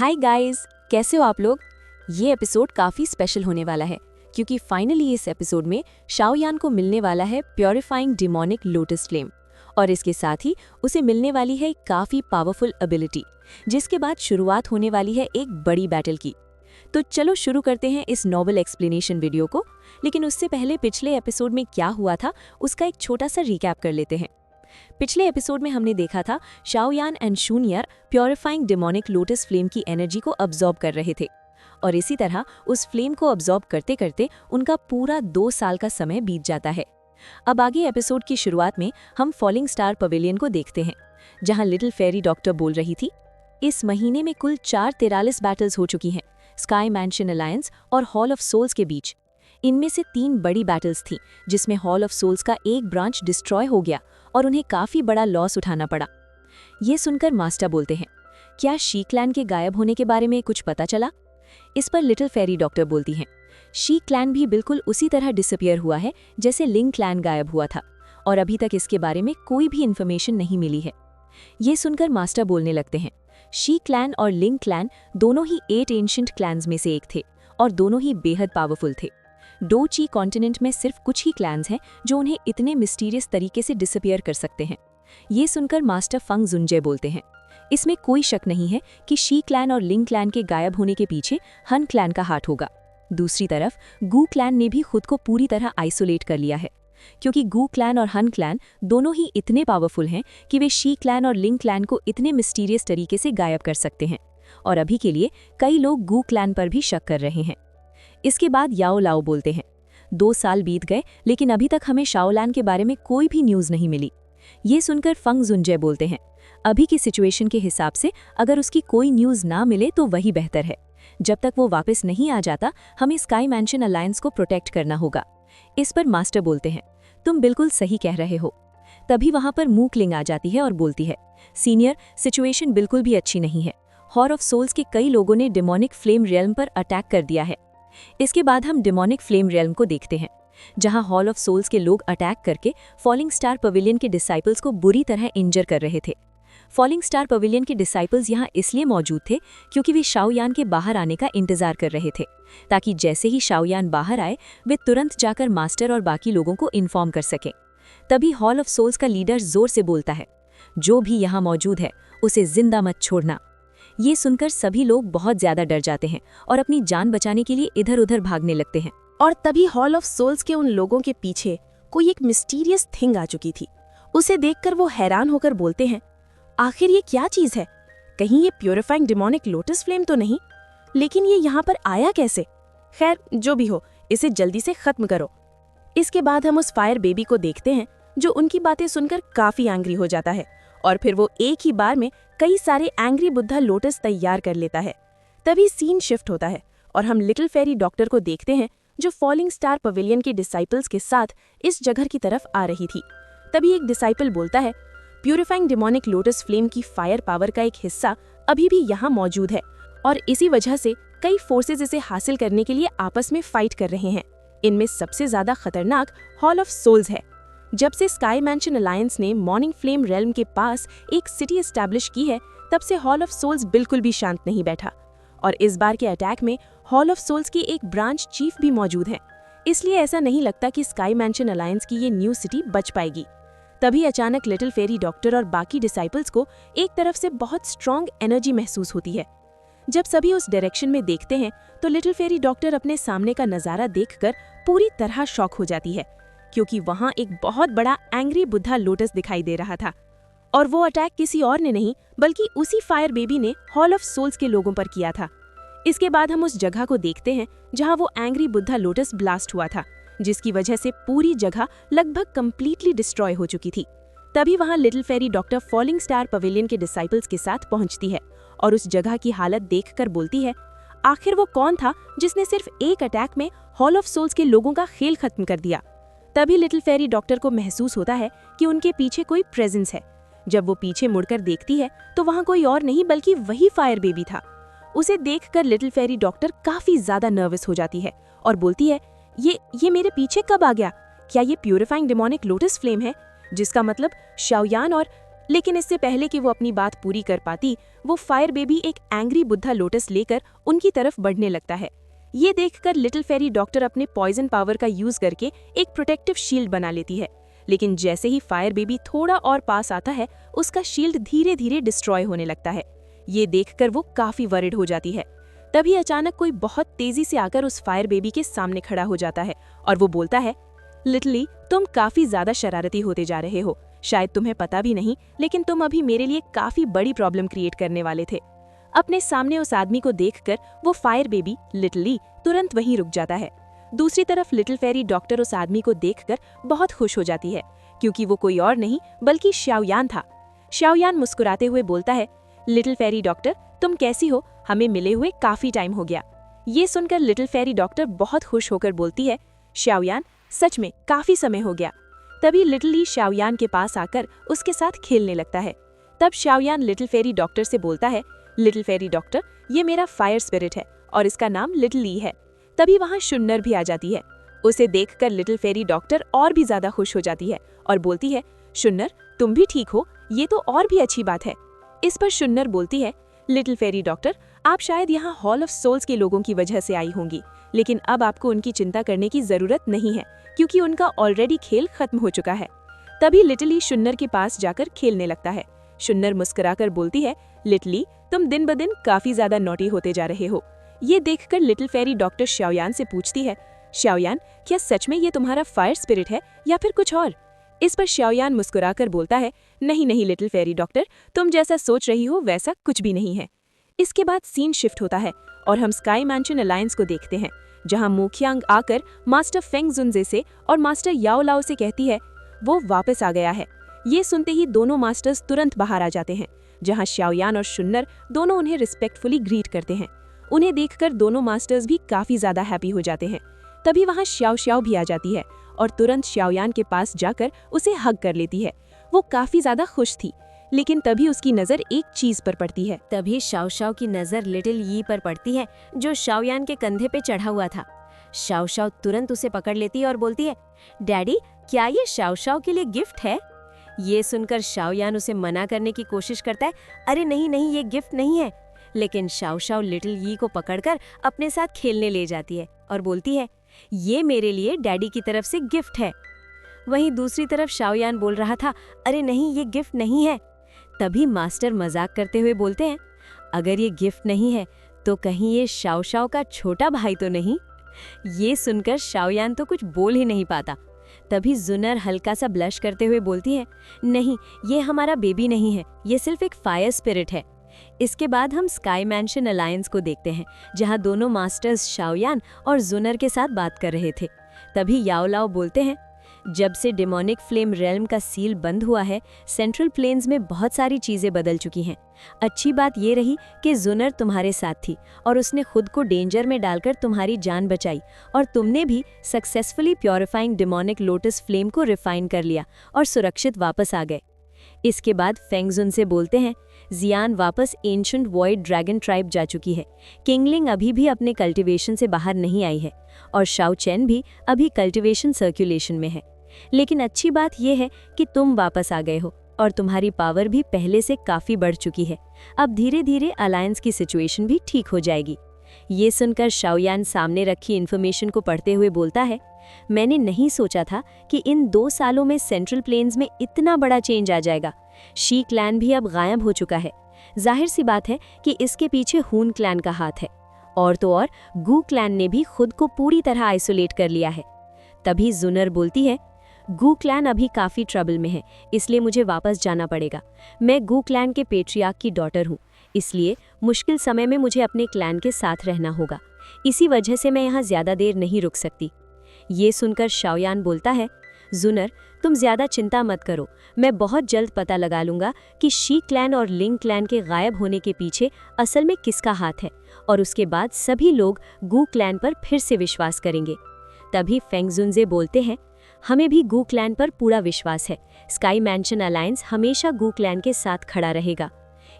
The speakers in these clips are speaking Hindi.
हाय गाइस, कैसे हो आप लोग। ये एपिसोड काफ़ी स्पेशल होने वाला है क्योंकि फाइनली इस एपिसोड में शाओयान को मिलने वाला है प्योरीफाइंग डिमोनिक लोटस फ्लेम और इसके साथ ही उसे मिलने वाली है काफ़ी पावरफुल एबिलिटी, जिसके बाद शुरुआत होने वाली है एक बड़ी बैटल की। तो चलो शुरू करते हैं इस नॉवल एक्सप्लेनेशन वीडियो को, लेकिन उससे पहले पिछले एपिसोड में क्या हुआ था उसका एक छोटा सा रिकैप कर लेते हैं। पिछले एपिसोड में हमने देखा था Xiao Yan and Xun'er purifying demonic lotus flame की एनर्जी को अब्जॉर्ब कर रहे थे और इसी तरह उस फ्लेम को अब्जॉर्ब करते करते उनका पूरा 2 साल का समय बीत जाता है। अब आगे एपिसोड की शुरुआत में हम फॉलिंग स्टार पवेलियन को देखते हैं, जहां लिटिल फेरी डॉक्टर बोल रही थी, इस महीने में कुल 43 बैटल्स हो चुकी हैं स्काई मैंशन अलायंस और हॉल ऑफ सोल्स के बीच। इनमें से 3 बड़ी बैटल्स थीं, जिसमें हॉल ऑफ सोल्स का एक ब्रांच डिस्ट्रॉय हो गया और उन्हें काफ़ी बड़ा लॉस उठाना पड़ा। ये सुनकर मास्टर बोलते हैं, क्या शी क्लैन के गायब होने के बारे में कुछ पता चला। इस पर लिटिल फेरी डॉक्टर बोलती हैं, शी क्लैन भी बिल्कुल उसी तरह डिसअपियर हुआ है जैसे लिंग क्लैन गायब हुआ था और अभी तक इसके बारे में कोई भी इन्फॉर्मेशन नहीं मिली है। ये सुनकर मास्टर बोलने लगते हैं, शी क्लैन और लिंग क्लैन दोनों ही 8 एंशिएंट क्लैन्स में से एक थे और दोनों ही बेहद पावरफुल थे। डो ची कॉन्टिनेंट में सिर्फ कुछ ही क्लैन्स हैं जो उन्हें इतने मिस्टीरियस तरीके से डिसअपियर कर सकते हैं। ये सुनकर मास्टर फंग जुनजे बोलते हैं, इसमें कोई शक नहीं है कि शी क्लैन और लिंग क्लैन के गायब होने के पीछे हन क्लैन का हाथ होगा। दूसरी तरफ गू क्लैन ने भी खुद को पूरी तरह आइसोलेट कर लिया है, क्योंकि गू क्लैन और हन क्लैन दोनों ही इतने पावरफुल हैं कि वे शी क्लैन और लिंग क्लैन को इतने मिस्टीरियस तरीके से गायब कर सकते हैं और अभी के लिए कई लोग गू क्लैन पर भी शक कर रहे हैं। इसके बाद याओ लाओ बोलते हैं, 2 साल बीत गए लेकिन अभी तक हमें शाओलान के बारे में कोई भी न्यूज़ नहीं मिली। ये सुनकर फंग जुनजे बोलते हैं, अभी की सिचुएशन के हिसाब से अगर उसकी कोई न्यूज़ ना मिले तो वही बेहतर है। जब तक वो वापस नहीं आ जाता हमें स्काई मैंशन अलायंस को प्रोटेक्ट करना होगा। इस पर मास्टर बोलते हैं, तुम बिल्कुल सही कह रहे हो। तभी वहां पर मूकलिंग आ जाती है और बोलती है, सीनियर, सिचुएशन बिल्कुल भी अच्छी नहीं है। हॉल ऑफ सोल्स के कई लोगों ने डिमोनिक फ्लेम रियल्म पर अटैक कर दिया है। इसके बाद हम डिमोनिक फ्लेम रियल्म को देखते हैं, जहां हॉल ऑफ सोल्स के लोग अटैक करके फॉलिंग स्टार पवेलियन के डिसाइपल्स को बुरी तरह इंजर कर रहे थे। फॉलिंग स्टार पवेलियन के डिसाइपल्स यहां इसलिए मौजूद थे क्योंकि वे शाओयान के बाहर आने का इंतजार कर रहे थे, ताकि जैसे ही शाओयान बाहर आए वे तुरंत जाकर मास्टर और बाकी लोगों को इन्फॉर्म कर सकें। तभी हॉल ऑफ सोल्स का लीडर जोर से बोलता है, जो भी यहाँ मौजूद है उसे जिंदा मत छोड़ना। ये सुनकर सभी लोग बहुत ज्यादा डर जाते हैं और अपनी जान बचाने के लिए इधर उधर भागने लगते हैं। और तभी हॉल ऑफ सोल्स के उन लोगों के पीछे कोई एक मिस्टीरियस थिंग आ चुकी थी। उसे देखकर वो हैरान होकर बोलते हैं, आखिर ये क्या चीज है? कहीं ये प्योरीफाइंग डिमोनिक लोटस फ्लेम तो नहीं? लेकिन ये यहाँ पर आया कैसे? खैर, जो भी हो, इसे जल्दी से खत्म करो। इसके बाद हम उस फायर बेबी को देखते हैं जो उनकी बातें सुनकर काफी एंग्री हो जाता है और फिर वो एक ही बार में कई सारे एंग्री बुद्धा लोटस तैयार कर लेता है। तभी सीन शिफ्ट होता है और हम लिटिल फेरी डॉक्टर को देखते हैं जो फॉलिंग स्टार पवेलियन के डिसाइपल्स के साथ इस जगह की तरफ आ रही थी। तभी एक डिसाइपल बोलता है, प्यूरिफाइंग डिमोनिक लोटस फ्लेम की फायर पावर का एक हिस्सा अभी भी यहाँ मौजूद है और इसी वजह से कई फोर्सेज इसे हासिल करने के लिए आपस में फाइट कर रहे हैं। इनमें सबसे ज्यादा खतरनाक हॉल ऑफ सोल्स है। जब से स्काई मैंशन अलायंस ने मॉर्निंग फ्लेम रेल्म के पास एक सिटी एस्टैब्लिश की है, तब से हॉल ऑफ सोल्स बिल्कुल भी शांत नहीं बैठा और इस बार के अटैक में हॉल ऑफ सोल्स की एक ब्रांच चीफ भी मौजूद है। इसलिए ऐसा नहीं लगता कि स्काई मैंशन अलायंस की ये न्यू सिटी बच पाएगी। तभी अचानक लिटिल फेरी डॉक्टर और बाकी डिसाइपल्स को एक तरफ से बहुत स्ट्रॉन्ग एनर्जी महसूस होती है। जब सभी उस डायरेक्शन में देखते हैं तो लिटिल फेरी डॉक्टर अपने सामने का नजारा देखकर पूरी तरह शॉक हो जाती है, क्योंकि वहां एक बहुत बड़ा एंग्री बुद्धा लोटस दिखाई दे रहा था और वो अटैक किसी और ने नहीं बल्कि उसी फायर बेबी ने हॉल ऑफ सोल्स के लोगों पर किया था। इसके बाद हम उस जगह को देखते हैं जहां वो एंग्री बुद्धा लोटस ब्लास्ट हुआ था, जिसकी वजह से पूरी जगह लगभग कंप्लीटली डिस्ट्रॉय हो चुकी थी। तभी वहां little fairy doctor falling star pavilion के डिसाइपल्स के साथ पहुंचती है और उस जगह की हालत देखकर बोलती है, आखिर वो कौन था जिसने सिर्फ एक अटैक में हॉल ऑफ सोल्स के लोगों का खेल खत्म कर दिया। तभी लिटिल फेरी डॉक्टर को महसूस होता है कि उनके पीछे कोई प्रेजेंस है। जब वो पीछे मुड़कर देखती है तो वहां कोई और नहीं बल्कि वही फायर बेबी था। उसे देखकर लिटिल फेरी डॉक्टर काफी ज्यादा नर्वस हो जाती है और बोलती है, ये मेरे पीछे कब आ गया? क्या ये प्यूरिफाइंग डिमोनिक लोटस फ्लेम है? जिसका मतलब शाओयान और लेकिन इससे पहले कि वो अपनी बात पूरी कर पाती, वो फायर बेबी एक एंग्री बुद्धा लोटस लेकर उनकी तरफ बढ़ने लगता है। ये देखकर लिटिल फेरी डॉक्टर अपने पॉइजन पावर का यूज करके एक प्रोटेक्टिव शील्ड बना लेती है, लेकिन जैसे ही फायर बेबी थोड़ा और पास आता है, उसका शील्ड धीरे धीरे डिस्ट्रॉय होने लगता है। ये देखकर वो काफी वरिड हो जाती है। तभी अचानक कोई बहुत तेजी से आकर उस फायर बेबी के सामने खड़ा हो जाता है और वो बोलता है, लिटली, तुम काफी ज्यादा शरारती होते जा रहे हो। शायद तुम्हें पता भी नहीं, लेकिन तुम अभी मेरे लिए काफी बड़ी प्रॉब्लम क्रिएट करने वाले थे। अपने सामने उस आदमी को देखकर वो फायर बेबी लिटली तुरंत वहीं रुक जाता है। दूसरी तरफ लिटिल फेरी डॉक्टर उस आदमी को देखकर बहुत खुश हो जाती है, क्योंकि वो कोई और नहीं बल्कि शाओयान था। शाओयान मुस्कुराते हुए बोलता है, लिटिल फेरी डॉक्टर, तुम कैसी हो? हमें मिले हुए काफी टाइम हो गया। ये सुनकर लिटिल फेरी डॉक्टर बहुत खुश होकर बोलती है, शाओयान, सच में काफी समय हो गया। तभी लिटिल शाओयान के पास आकर उसके साथ खेलने लगता है। तब शाओयान लिटिल फेरी डॉक्टर से बोलता है, लिटिल फेरी डॉक्टर, ये मेरा फायर स्पिरिट है और इसका नाम लिटिल ली है। तभी वहाँ शुन्नर भी आ जाती है। उसे देखकर लिटिल फेरी डॉक्टर और भी ज्यादा खुश हो जाती है और बोलती है, शुन्नर, तुम भी ठीक हो, ये तो और भी अच्छी बात है। इस पर शुन्नर बोलती है, लिटिल फेरी डॉक्टर, आप शायद यहाँ हॉल ऑफ सोल्स के लोगों की वजह से आई होंगी, लेकिन अब आपको उनकी चिंता करने की जरूरत नहीं है, क्योंकि उनका ऑलरेडी खेल खत्म हो चुका है। तभी लिटिली शुन्नर के पास जाकर खेलने लगता है। शुन्नर मुस्कुराकर बोलती है, लिटली, तुम दिन ब दिन काफी ज्यादा नॉटी होते जा रहे हो। ये देखकर लिटिल फेरी डॉक्टर शाओयान से पूछती है, शाओयान, क्या सच में ये तुम्हारा फायर स्पिरिट है या फिर कुछ और? इस पर शाओयान मुस्कुराकर बोलता है, नहीं नहीं लिटिल फेरी डॉक्टर, तुम जैसा सोच रही हो वैसा कुछ भी नहीं है। इसके बाद सीन शिफ्ट होता है और हम स्काई मैंशन अलायंस को देखते हैं, जहां मोखियांग आकर मास्टर फेंग जुनजे से और मास्टर याओ लाओ से कहती है वो वापस आ गया है। ये सुनते ही दोनों मास्टर्स तुरंत बाहर आ जाते हैं, जहां शाओयान और शुन्नर दोनों उन्हें रिस्पेक्टफुली ग्रीट करते हैं। उन्हें देखकर दोनों मास्टर्स भी काफी ज्यादा हैप्पी हो जाते हैं। तभी वहां श्याओ श्याओ भी आ जाती है और तुरंत शाओयान के पास जाकर उसे हग कर लेती है। वो काफी ज्यादा खुश थी, लेकिन तभी उसकी नजर एक चीज पर पड़ती है। तभी शाओ शाओ की नजर लिटिल यी पर पड़ती है, जो शाओयान के कंधे पे चढ़ा हुआ था। शाओ शाओ तुरंत उसे पकड़ लेती है और बोलती है, डैडी, क्या ये शाओ शाओ के लिए गिफ्ट है? ये सुनकर शाओयान उसे मना करने की कोशिश करता है, अरे नहीं नहीं, ये गिफ्ट नहीं है। लेकिन शाओ शाओ लिटिल यी को पकड़कर अपने साथ खेलने ले जाती है और बोलती है, ये मेरे लिए डैडी की तरफ से गिफ्ट है। वहीं दूसरी तरफ शाओयान बोल रहा था, अरे नहीं, ये गिफ्ट नहीं है। तभी मास्टर मजाक करते हुए बोलते हैं, अगर ये गिफ्ट नहीं है तो कहीं ये शाओ शाओ का छोटा भाई तो नहीं? ये सुनकर शाओयान तो कुछ बोल ही नहीं पाता। तभी जुनर हल्का सा ब्लश करते हुए बोलती है, नहीं, ये हमारा बेबी नहीं है, ये सिर्फ एक फायर स्पिरिट है। इसके बाद हम स्काई मैंशन अलायंस को देखते हैं, जहां दोनों मास्टर्स शाओयान और जुनर के साथ बात कर रहे थे। तभी याओ लाओ बोलते हैं, जब से डेमोनिक फ्लेम रेल्म का सील बंद हुआ है, सेंट्रल प्लेन्स में बहुत सारी चीजें बदल चुकी हैं। अच्छी बात ये रही कि जुनर तुम्हारे साथ थी और उसने खुद को डेंजर में डालकर तुम्हारी जान बचाई, और तुमने भी successfully purifying demonic lotus flame को रिफाइन कर लिया और सुरक्षित वापस आ गए। इसके बाद फेंगजुन से बोलते हैं, जियान वापस एंशंट वॉइड ड्रैगन ट्राइब जा चुकी है। किंगलिंग अभी भी अपने कल्टीवेशन से बाहर नहीं आई है और शाओ चेन भी अभी कल्टीवेशन सर्कुलेशन में है। लेकिन अच्छी बात यह है कि तुम वापस आ गए हो और तुम्हारी पावर भी पहले से काफी बढ़ चुकी है। अब धीरे धीरे अलायंस की सिचुएशन भी ठीक हो जाएगी। ये सुनकर शाओयान सामने रखी इन्फॉर्मेशन को पढ़ते हुए बोलता है, मैंने नहीं सोचा था कि इन 2 सालों में सेंट्रल प्लेन्स में इतना बड़ा चेंज आ जाएगा। शी क्लैन भी अब गायब हो चुका है। जाहिर सी बात है कि इसके पीछे हून क्लैन का हाथ है, और तो और गू क्लैन ने भी खुद को पूरी तरह आइसोलेट कर लिया है। तभी जुनर बोलती है, गू क्लैन अभी काफी ट्रबल में है, इसलिए मुझे वापस जाना पड़ेगा। मैं गू क्लैन के पेट्रियार्क की डॉटर हूँ, इसलिए मुश्किल समय में मुझे अपने क्लैन के साथ रहना होगा। इसी वजह से मैं यहाँ ज्यादा देर नहीं रुक सकती। ये सुनकर शाओयान बोलता है, जुनर, तुम ज्यादा चिंता मत करो, मैं बहुत जल्द पता लगा लूंगा कि शी क्लैन और लिंग क्लैन के गायब होने के पीछे असल में किसका हाथ है, और उसके बाद सभी लोग गू क्लैन पर फिर से विश्वास करेंगे। तभी फेंगजुनजे बोलते हैं, हमें भी गू क्लैन पर पूरा विश्वास है। स्काई मैंशन अलायंस हमेशा गू क्लैन के साथ खड़ा रहेगा।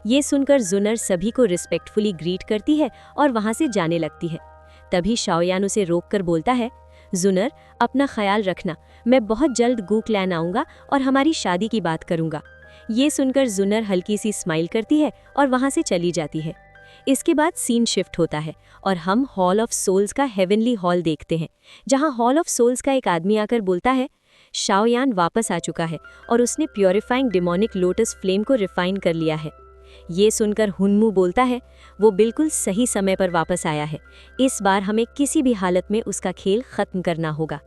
ये सुनकर जुनर सभी को रिस्पेक्टफुली ग्रीट करती है और वहां से जाने लगती है। तभी शाओयान उसे रोककर बोलता है, जुनर, अपना ख्याल रखना, मैं बहुत जल्द गू क्लैन आऊंगा और हमारी शादी की बात करूंगा। ये सुनकर जुनर हल्की सी स्माइल करती है और वहाँ से चली जाती है। इसके बाद सीन शिफ्ट होता है और हम हॉल ऑफ सोल्स का हेवनली हॉल देखते हैं, जहाँ हॉल ऑफ सोल्स का एक आदमी आकर बोलता है शाओयान वापस आ चुका है और उसने प्योरीफाइंग डिमोनिक लोटस फ्लेम को रिफाइन कर लिया है। ये सुनकर हुनमू बोलता है वो बिल्कुल सही समय पर वापस आया है, इस बार हमें किसी भी हालत में उसका खेल खत्म करना होगा।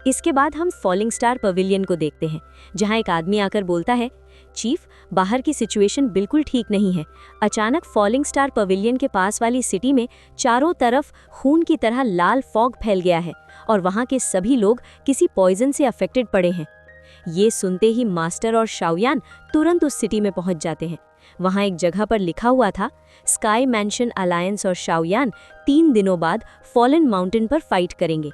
इसके बाद हम फॉलिंग स्टार पवेलियन को देखते हैं, जहां एक आदमी आकर बोलता है चीफ, बाहर की सिचुएशन बिल्कुल ठीक नहीं है। अचानक फॉलिंग स्टार पवेलियन के पास वाली सिटी में चारों तरफ खून की तरह लाल फॉग फैल गया है और वहां के सभी लोग किसी पॉइजन से अफेक्टेड पड़े हैं। ये सुनते ही मास्टर और शाओयान तुरंत उस सिटी में पहुंच जाते हैं। वहां एक जगह पर लिखा हुआ था स्काई मैंशन अलायंस और शाओयान 3 दिनों बाद फॉलन माउंटेन पर फाइट करेंगे।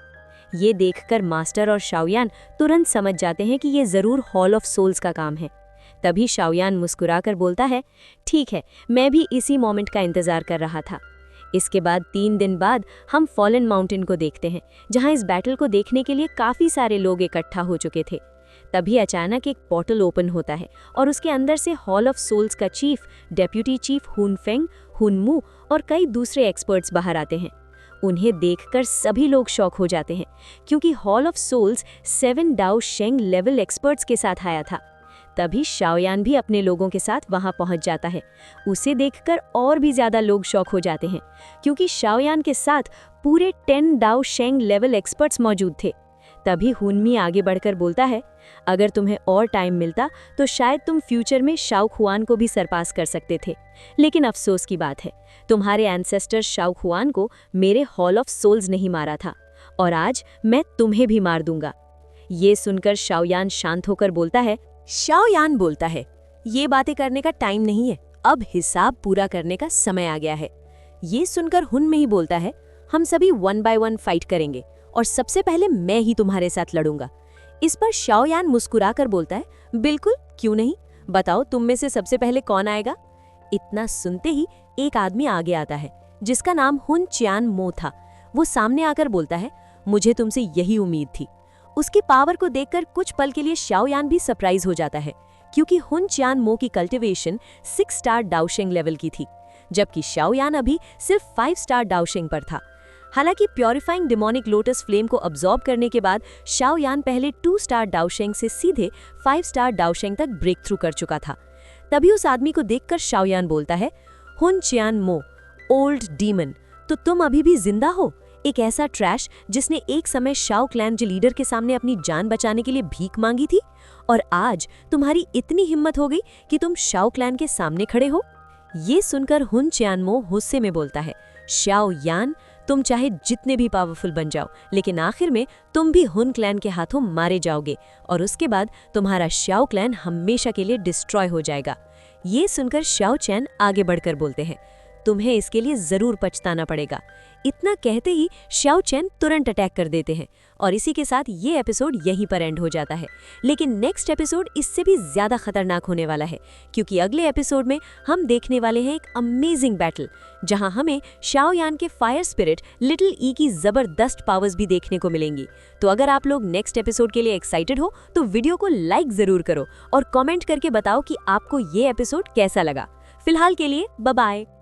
ये देखकर मास्टर और शाओयान तुरंत समझ जाते हैं कि ये जरूर हॉल ऑफ सोल्स का काम है। तभी शाओयान मुस्कुराकर बोलता है ठीक है, मैं भी इसी मोमेंट का इंतजार कर रहा था। इसके बाद 3 दिन बाद हम फॉलन माउंटेन को देखते हैं, जहां इस बैटल को देखने के लिए काफी सारे लोग इकट्ठा हो चुके थे। तभी अचानक एक पोर्टल ओपन होता है और उसके अंदर से हॉल ऑफ सोल्स का चीफ, डेप्यूटी चीफ हुनफेंग, हुनमू और कई दूसरे एक्सपर्ट्स बाहर आते हैं। उन्हें देखकर सभी लोग शॉक हो जाते हैं, क्योंकि हॉल ऑफ सोल्स 7 डाओ शेंग लेवल एक्सपर्ट्स के साथ आया था। तभी शाओयान भी अपने लोगों के साथ वहां पहुंच जाता है। उसे देखकर और भी ज्यादा लोग शॉक हो जाते हैं, क्योंकि शाओयान के साथ पूरे 10 डाओ शेंग लेवल एक्सपर्ट्स मौजूद थे। तभी हुनमी आगे बढ़कर बोलता है अगर तुम्हें और टाइम मिलता तो शायद तुम फ्यूचर में शाओ खुआन को भी सरपास कर सकते थे, लेकिन अफसोस की बात है तुम्हारे एंसेस्टर शाओ खुआन को मेरे हॉल ऑफ सोल्स नहीं मारा था और आज मैं तुम्हें भी मार दूंगा। ये सुनकर शाओयान शांत होकर बोलता है शाओयान बोलता है ये बातें करने का टाइम नहीं है, अब हिसाब पूरा करने का समय आ गया है। ये सुनकर हुनमी ही बोलता है हम सभी 1 बाय 1 फाइट करेंगे और सबसे पहले मैं ही तुम्हारे साथ लड़ूंगा। इस पर शाओयान मुस्कुराकर बोलता है बिल्कुल, क्यों नहीं, बताओ तुम में से सबसे पहले कौन आएगा। इतना सुनते ही एक आदमी आगे आता है जिसका नाम हुन चियान मो था। वो सामने आकर बोलता है मुझे तुमसे यही उम्मीद थी। उसकी पावर को देखकर कुछ पल के लिए शाओयान भी सरप्राइज हो जाता है, क्योंकि हुन चियान मो की कल्टिवेशन 6 स्टार डाओशेंग लेवल की थी, जबकि शाओयान अभी सिर्फ 5 स्टार डाओशेंग पर था। हालांकि प्योरीफाइंग डिमोनिक लोटस फ्लेम को अब्सॉर्ब करने के बाद शाओयान पहले 2 स्टार डाओशेंग से सीधे 5 स्टार डाओशेंग तक ब्रेक थ्रू कर चुका था। तभी उस आदमी को देखकर शाओयान बोलता है हुन चियान मो, ओल्ड डीमन, तो तुम अभी भी जिंदा हो? एक ऐसा ट्रैश जिसने एक समय शाओ क्लैन के लीडर के सामने अपनी जान बचाने के लिए भीख मांगी थी, और आज तुम्हारी इतनी हिम्मत हो गई कि तुम शाओ क्लैन के सामने खड़े हो। ये सुनकर हुन चियान मो गुस्से में बोलता है शाओयान, तुम चाहे जितने भी पावरफुल बन जाओ, लेकिन आखिर में तुम भी हुन क्लैन के हाथों मारे जाओगे और उसके बाद तुम्हारा शाओ क्लैन हमेशा के लिए डिस्ट्रॉय हो जाएगा। ये सुनकर शाओ चैन आगे बढ़कर बोलते हैं तुम्हें इसके लिए जरूर पछताना पड़ेगा। इतना कहते ही शाओ चैन तुरंत अटैक कर देते हैं और इसी के साथ ये एपिसोड यहीं पर एंड हो जाता है। लेकिन नेक्स्ट एपिसोड इससे भी ज्यादा खतरनाक होने वाला है, क्योंकि अगले एपिसोड में हम देखने वाले हैं एक अमेजिंग बैटल, जहां हमें शाओयान के फायर स्पिरिट लिटिल ई की जबरदस्त पावर्स भी देखने को मिलेंगी। तो अगर आप लोग नेक्स्ट एपिसोड के लिए एक्साइटेड हो तो वीडियो को लाइक जरूर करो और कॉमेंट करके बताओ कि आपको ये एपिसोड कैसा लगा। फिलहाल के लिए बाय बाय।